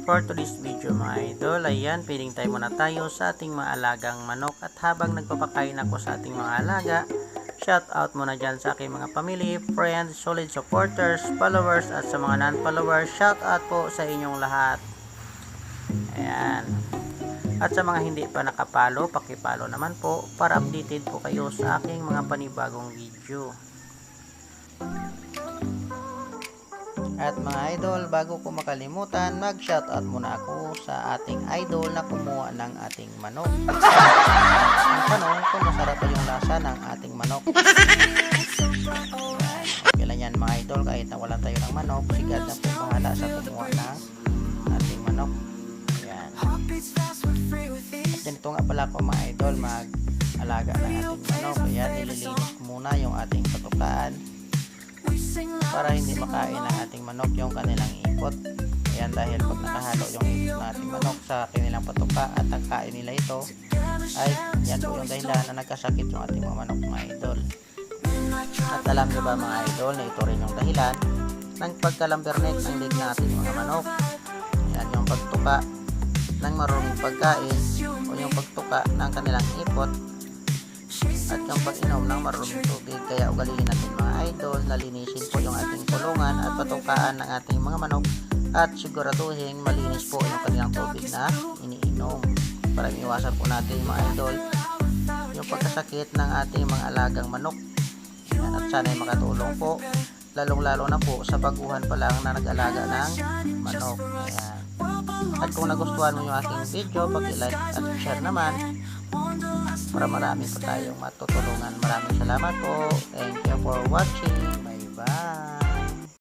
For today's video mga idol, ayan, feeding time muna tayo sa ating mga alagang manok. At habang nagpapakain ako sa ating mga alaga, shout out muna dyan sa aking mga family, friends, solid supporters, followers at sa mga non-followers, shout out po sa inyong lahat. Ayan. At sa mga hindi pa nakapalo, pakipalo naman po para updated po kayo sa aking mga panibagong video. At mga idol, bago ko makalimutan, mag-shoutout muna ako sa ating idol na kumuha ng ating manok. Ang tanong kung masarap pa yung lasa ng ating manok. Kailan yan mga idol, kahit na wala tayo ng manok, sigad na po bahala sa kumuha ng ating manok. Ayan. At ganito nga pala ko mga idol, mag-alaga ng ating manok. Ayan, nililinis ko muna yung ating patukaan para hindi makain ng ating manok yung kanilang ipot. Ayan, dahil pag nakahalo yung ipot ng ating manok sa kanilang patuka at ang kain nila ito, ay yan po yung dahilan na nagkasakit yung ating mga manok mga idol. At alam nyo ba mga idol na ito rin yung dahilan ng pagkalambernek ng leg ng ating mga manok. Ayan, yung pagtuka ng maruming pagkain o yung pagtuka ng kanilang ipot at yung pag-inom ng maruming tubig. Kaya ugaliin natin mga idol na linisin po yung ating kulungan at patukaan ng ating mga manok at siguraduhin malinis po yung kanilang tubig na iniinom para iwasan po natin mga idol yung pagkasakit ng ating mga alagang manok. Ayan, at sana ay makatulong po lalong lalo na po sa baguhan pa lang na nag-alaga ng manok. Ayan. At kung nagustuhan mo yung aking video, pag-like at share naman para marami po tayong matutulungan. Maraming salamat po. Thank you for watching.